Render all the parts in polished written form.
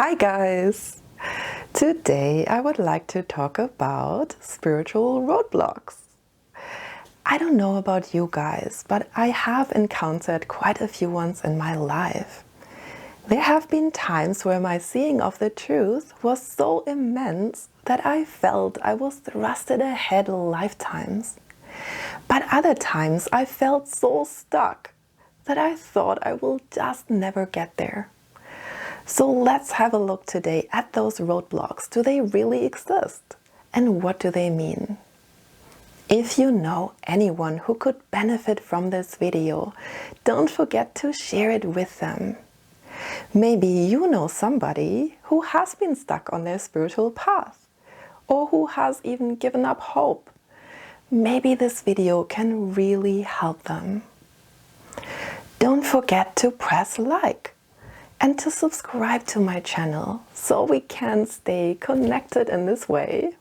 Hi guys! Today I would like to talk about spiritual roadblocks. I don't know about you guys, but I have encountered quite a few ones in my life. There have been times where my seeing of the truth was so immense that I felt I was thrusted ahead lifetimes. But other times I felt so stuck that I thought I will just never get there. So let's have a look today at those roadblocks. Do they really exist? And what do they mean? If you know anyone who could benefit from this video, don't forget to share it with them. Maybe you know somebody who has been stuck on their spiritual path, or who has even given up hope. Maybe this video can really help them. Don't forget to press like and to subscribe to my channel so we can stay connected in this way.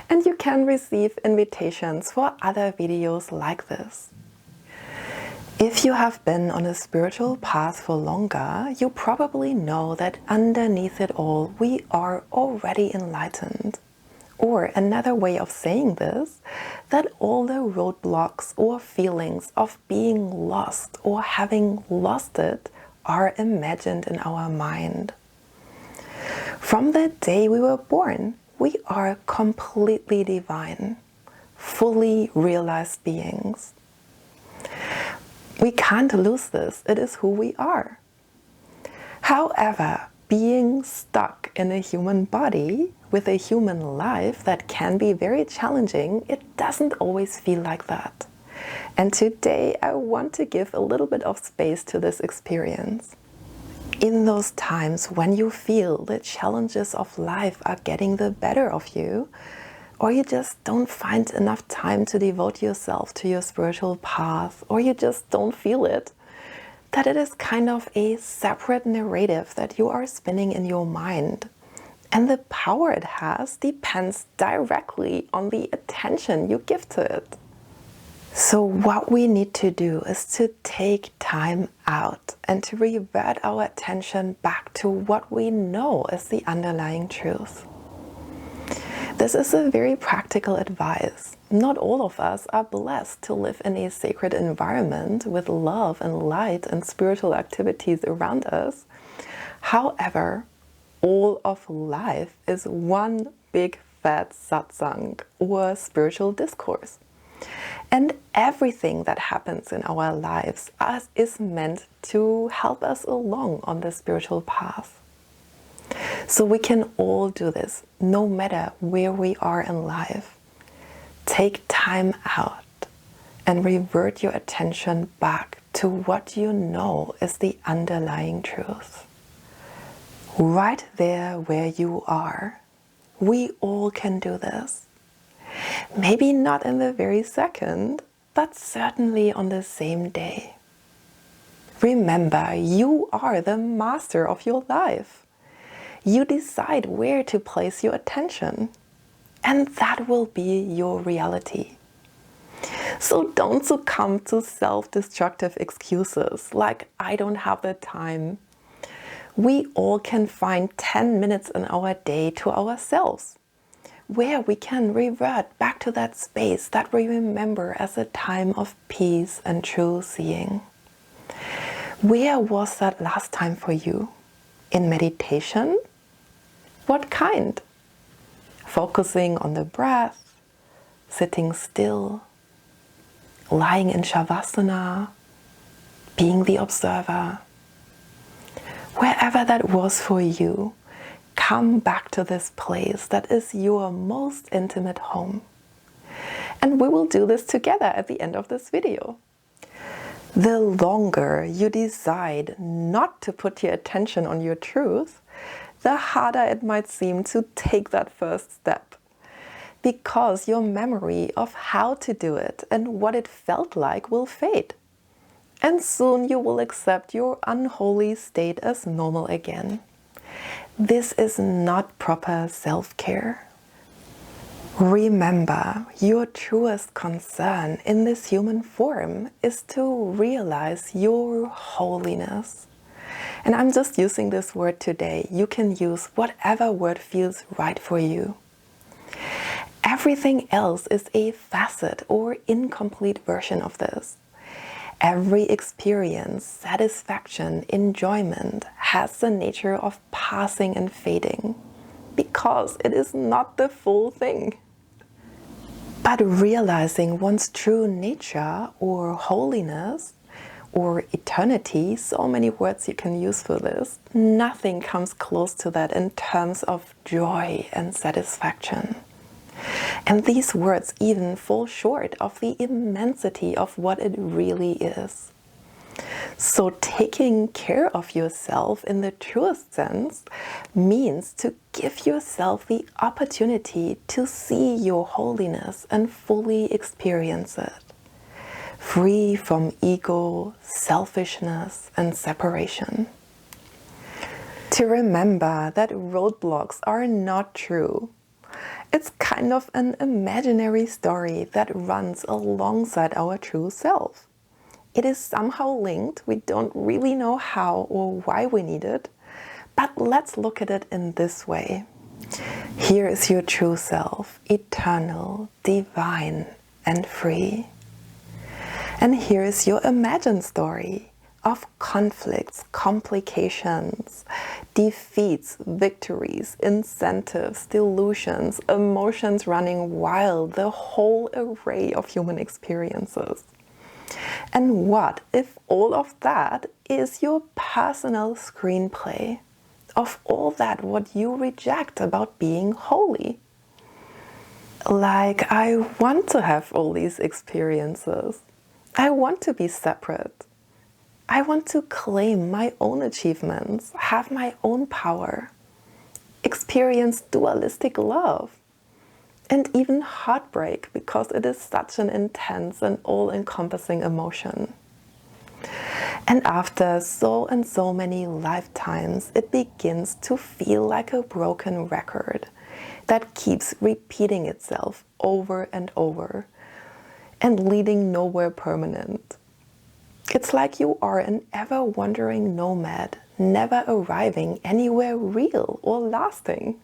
And you can receive invitations for other videos like this. If you have been on a spiritual path for longer, you probably know that underneath it all, we are already enlightened. Or another way of saying this, that all the roadblocks or feelings of being lost or having lost it are imagined in our mind. From the day we were born, we are completely divine, fully realized beings. We can't lose this, it is who we are. However, being stuck in a human body with a human life that can be very challenging, it doesn't always feel like that. And today I want to give a little bit of space to this experience. In those times when you feel the challenges of life are getting the better of you, or you just don't find enough time to devote yourself to your spiritual path, or you just don't feel it, that it is kind of a separate narrative that you are spinning in your mind. And the power it has depends directly on the attention you give to it. So what we need to do is to take time out and to revert our attention back to what we know is the underlying truth. This is a very practical advice. Not all of us are blessed to live in a sacred environment with love and light and spiritual activities around us. However, all of life is one big fat satsang or spiritual discourse. And everything that happens in our lives is meant to help us along on the spiritual path. So we can all do this, no matter where we are in life. Take time out and revert your attention back to what you know is the underlying truth. Right there where you are. We all can do this. Maybe not in the very second, but certainly on the same day. Remember, you are the master of your life. You decide where to place your attention, and that will be your reality. So don't succumb to self-destructive excuses like I don't have the time. We all can find 10 minutes in our day to ourselves, where we can revert back to that space that we remember as a time of peace and true seeing. Where was that last time for you? In meditation? What kind? Focusing on the breath, sitting still, lying in Shavasana, being the observer. Wherever that was for you, come back to this place that is your most intimate home. And we will do this together at the end of this video. The longer you decide not to put your attention on your truth, the harder it might seem to take that first step. Because your memory of how to do it and what it felt like will fade. And soon you will accept your unholy state as normal again. This is not proper self-care. Remember, your truest concern in this human form is to realize your holiness. And I'm just using this word today. You can use whatever word feels right for you. Everything else is a facet or incomplete version of this. Every experience, satisfaction, enjoyment has the nature of passing and fading because it is not the full thing. But realizing one's true nature or holiness or eternity, so many words you can use for this, nothing comes close to that in terms of joy and satisfaction. And these words even fall short of the immensity of what it really is. So taking care of yourself in the truest sense means to give yourself the opportunity to see your holiness and fully experience it, free from ego, selfishness, and separation. To remember that roadblocks are not true. It's kind of an imaginary story that runs alongside our true self. It is somehow linked, we don't really know how or why we need it, but let's look at it in this way. Here is your true self, eternal, divine, and free. And here is your imagined story of conflicts, complications, defeats, victories, incentives, delusions, emotions running wild, the whole array of human experiences. And what if all of that is your personal screenplay of all that what you reject about being holy? Like, I want to have all these experiences. I want to be separate. I want to claim my own achievements, have my own power, experience dualistic love, and even heartbreak because it is such an intense and all-encompassing emotion. And after so and so many lifetimes, it begins to feel like a broken record that keeps repeating itself over and over and leading nowhere permanent. It's like you are an ever-wandering nomad, never arriving anywhere real or lasting.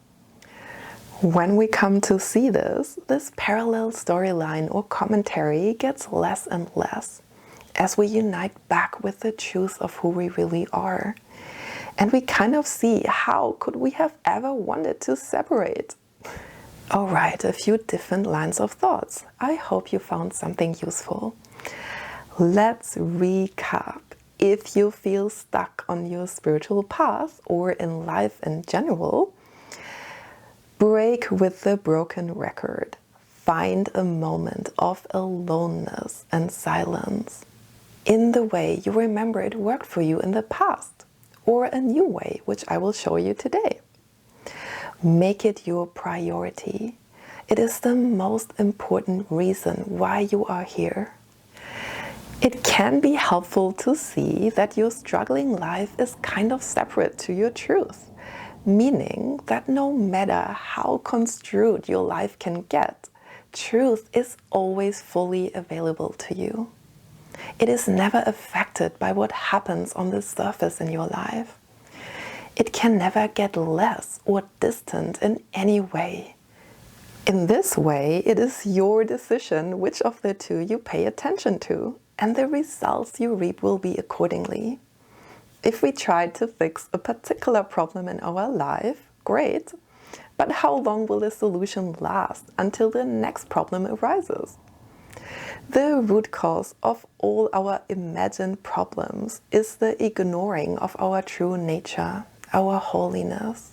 When we come to see this parallel storyline or commentary gets less and less as we unite back with the truth of who we really are. And we kind of see how could we have ever wanted to separate. Alright, a few different lines of thoughts. I hope you found something useful. Let's recap. If you feel stuck on your spiritual path or in life in general, break with the broken record. Find a moment of aloneness and silence in the way you remember it worked for you in the past, or a new way, which I will show you today. Make it your priority. It is the most important reason why you are here. It can be helpful to see that your struggling life is kind of separate to your truth, meaning that no matter how construed your life can get, truth is always fully available to you. It is never affected by what happens on the surface in your life. It can never get less or distant in any way. In this way, it is your decision which of the two you pay attention to, and the results you reap will be accordingly. If we try to fix a particular problem in our life, great, but how long will the solution last until the next problem arises? The root cause of all our imagined problems is the ignoring of our true nature, our holiness.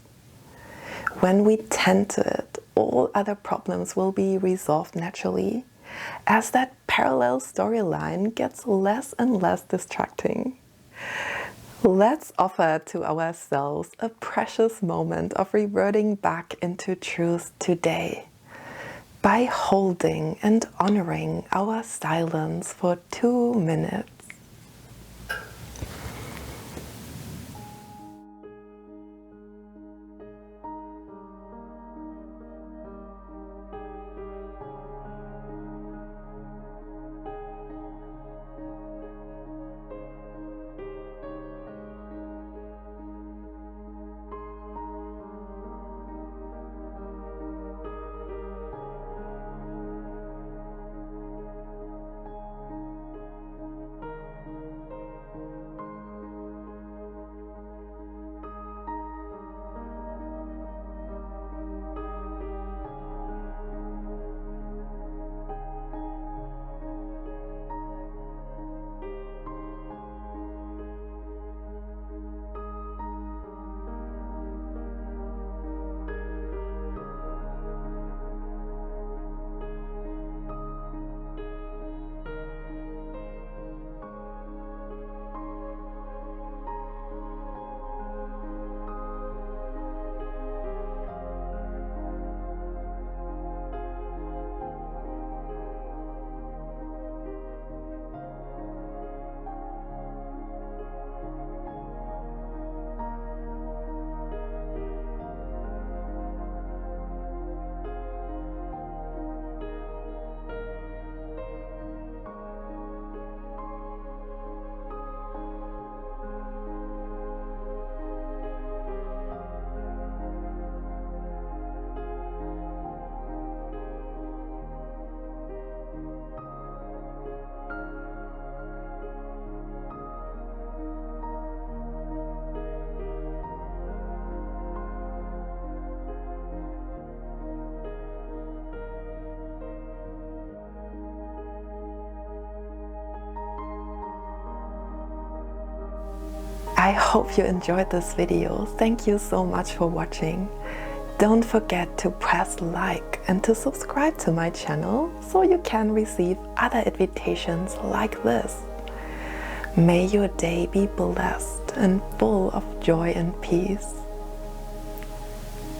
When we tend to it, all other problems will be resolved naturally, as that parallel storyline gets less and less distracting. Let's offer to ourselves a precious moment of reverting back into truth today by holding and honoring our silence for 2 minutes. I hope you enjoyed this video. Thank you so much for watching. Don't forget to press like and to subscribe to my channel so you can receive other invitations like this. May your day be blessed and full of joy and peace.